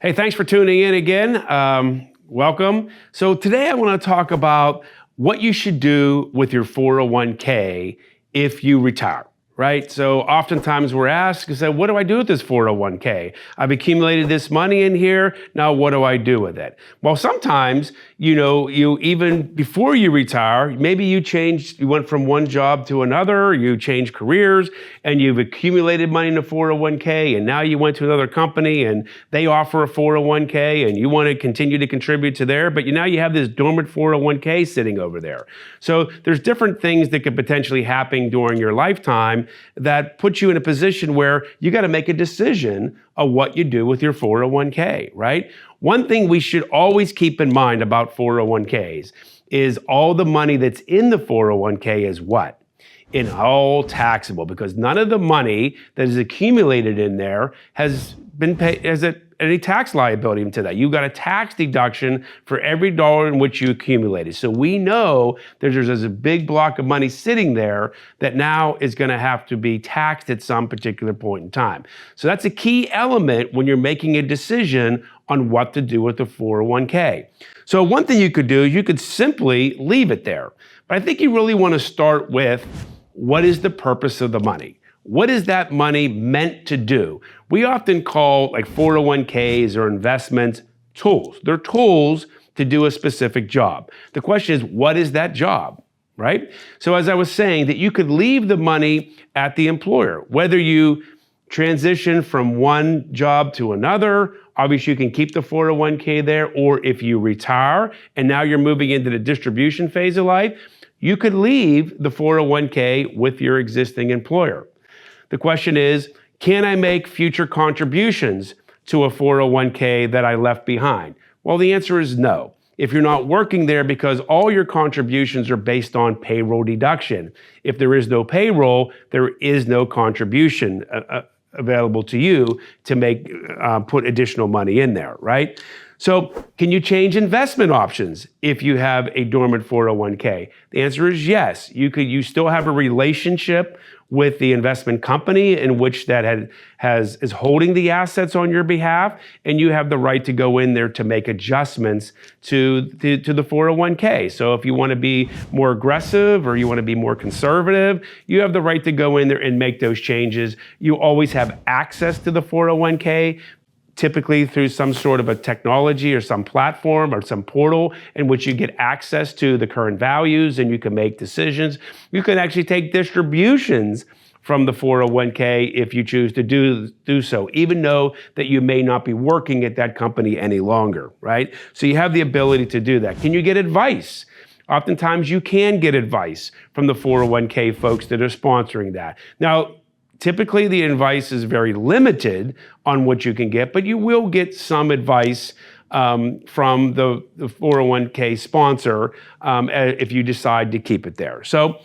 Hey, thanks for tuning in again. Welcome. So today I want to talk about what you should do with your 401k if you retire, right? So oftentimes we're asked, what do I do with this 401k? I've accumulated this money in here. Now what do I do with it? Well, sometimes, you even before you retire, maybe you went from one job to another, you changed careers, and you've accumulated money in a 401k, and now you went to another company and they offer a 401k and you want to continue to contribute to there, but now you have this dormant 401k sitting over there. So there's different things that could potentially happen during your lifetime that put you in a position where you got to make a decision of what you do with your 401k, right? One thing we should always keep in mind about 401ks is all the money that's in the 401k is what? In all taxable, because none of the money that is accumulated in there has been paid, any tax liability into that. You've got a tax deduction for every dollar in which you accumulated. So we know there's a big block of money sitting there that now is going to have to be taxed at some particular point in time. So that's a key element when you're making a decision on what to do with the 401k. So one thing you could do, you could simply leave it there. But I think you really want to start with, what is the purpose of the money? What is that money meant to do? We often call 401ks or investments tools. They're tools to do a specific job. The question is, what is that job, right? So as I was saying, that you could leave the money at the employer, whether you transition from one job to another. Obviously, you can keep the 401k there, or if you retire and now you're moving into the distribution phase of life, you could leave the 401k with your existing employer. The question is, can I make future contributions to a 401k that I left behind? Well, the answer is no. If you're not working there, because all your contributions are based on payroll deduction. If there is no payroll, there is no contribution available to you to put additional money in there, right? So can you change investment options if you have a dormant 401k? The answer is yes. You still have a relationship with the investment company in which that is holding the assets on your behalf, and you have the right to go in there to make adjustments to the 401k. So if you want to be more aggressive or you want to be more conservative, you have the right to go in there and make those changes. You always have access to the 401k, typically through some sort of a technology or some platform or some portal in which you get access to the current values and you can make decisions. You can actually take distributions from the 401k if you choose to do so, even though that you may not be working at that company any longer, right? So you have the ability to do that. Can you get advice? Oftentimes you can get advice from the 401k folks that are sponsoring that. Now, typically, the advice is very limited on what you can get, but you will get some advice from the 401k sponsor if you decide to keep it there. So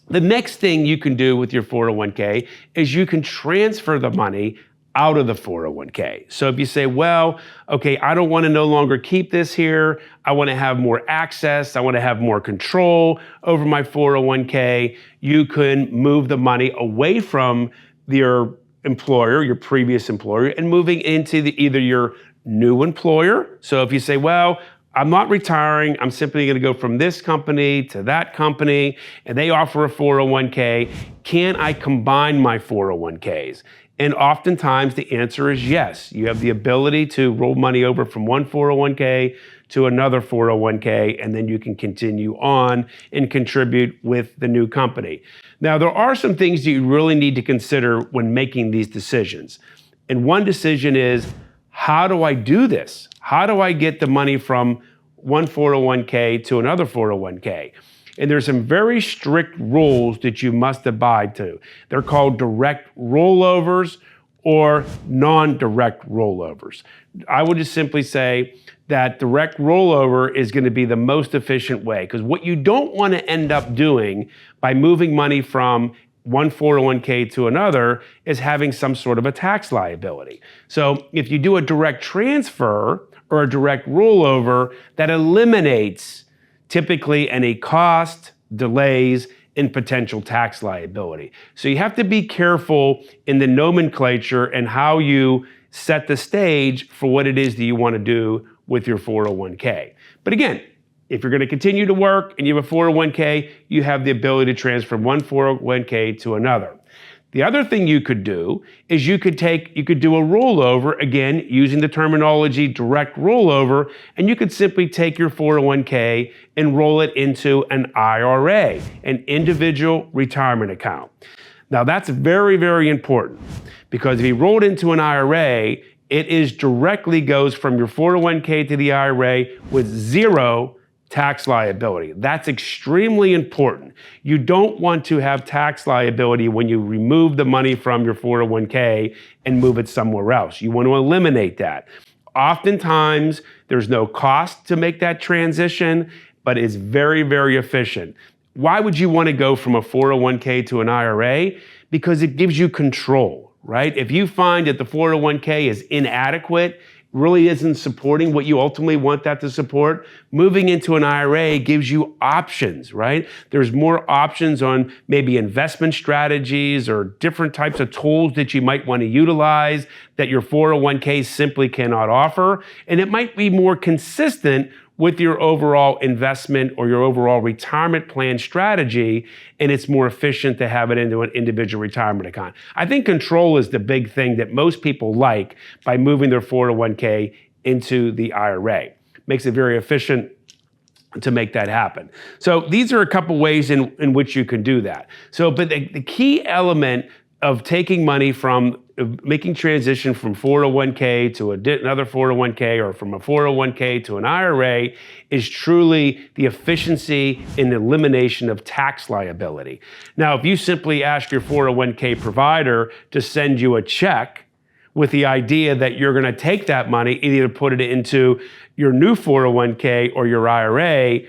the next thing you can do with your 401k is you can transfer the money out of the 401k. So if you say, well, okay, I don't want to no longer keep this here. I want to have more access. I want to have more control over my 401k. You can move the money away from your employer, your previous employer, and moving into either your new employer. So if you say, well, I'm not retiring. I'm simply going to go from this company to that company, and they offer a 401k. Can I combine my 401ks? And oftentimes the answer is yes. You have the ability to roll money over from one 401k to another 401k, and then you can continue on and contribute with the new company. Now, there are some things that you really need to consider when making these decisions. And one decision is, how do I do this? How do I get the money from one 401k to another 401k? And there's some very strict rules that you must abide to. They're called direct rollovers or non-direct rollovers. I would just simply say that direct rollover is going to be the most efficient way, because what you don't want to end up doing by moving money from one 401k to another is having some sort of a tax liability. So if you do a direct transfer or a direct rollover, that eliminates typically any cost, delays, and potential tax liability. So you have to be careful in the nomenclature and how you set the stage for what it is that you want to do with your 401k. But again, if you're going to continue to work and you have a 401k, you have the ability to transfer one 401k to another. The other thing you could do is you could do a rollover, again, using the terminology direct rollover, and you could simply take your 401k and roll it into an IRA, an individual retirement account. Now that's very, very important because if you roll it into an IRA, it is directly goes from your 401k to the IRA with zero tax liability. That's extremely important. You don't want to have tax liability when you remove the money from your 401k and move it somewhere else. You want to eliminate that. Oftentimes, there's no cost to make that transition, but it's very, very efficient. Why would you want to go from a 401k to an IRA? Because it gives you control, right? If you find that the 401k is inadequate, really isn't supporting what you ultimately want that to support, moving into an IRA gives you options, right? There's more options on maybe investment strategies or different types of tools that you might want to utilize that your 401k simply cannot offer. And it might be more consistent with your overall investment or your overall retirement plan strategy, and it's more efficient to have it into an individual retirement account. I think control is the big thing that most people like by moving their 401k into the IRA. Makes it very efficient to make that happen. So these are a couple ways in which you can do that. So, but the key element of taking money from making transition from 401k to another 401k or from a 401k to an IRA is truly the efficiency and elimination of tax liability. Now, if you simply ask your 401k provider to send you a check with the idea that you're going to take that money, either put it into your new 401k or your IRA,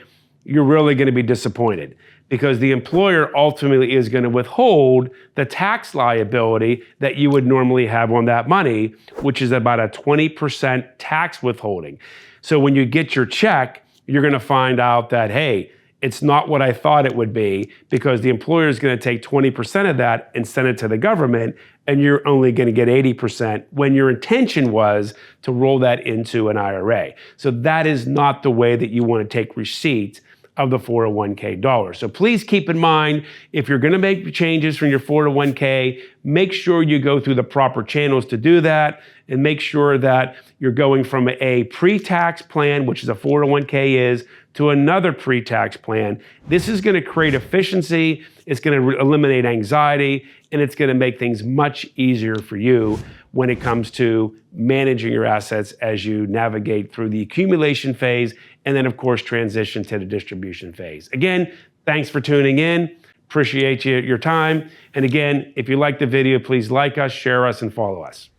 you're really going to be disappointed, because the employer ultimately is going to withhold the tax liability that you would normally have on that money, which is about a 20% tax withholding. So when you get your check, you're going to find out that, hey, it's not what I thought it would be, because the employer is going to take 20% of that and send it to the government, and you're only going to get 80% when your intention was to roll that into an IRA. So that is not the way that you want to take receipt of the 401k dollars. So please keep in mind, if you're going to make changes from your 401k, make sure you go through the proper channels to do that, and make sure that you're going from a pre-tax plan, which is a 401k is, to another pre-tax plan. This is going to create efficiency, it's going to eliminate anxiety, and it's going to make things much easier for you when it comes to managing your assets as you navigate through the accumulation phase and then, of course, transition to the distribution phase. Again, thanks for tuning in. Appreciate your time. And again, if you like the video, please like us, share us, and follow us.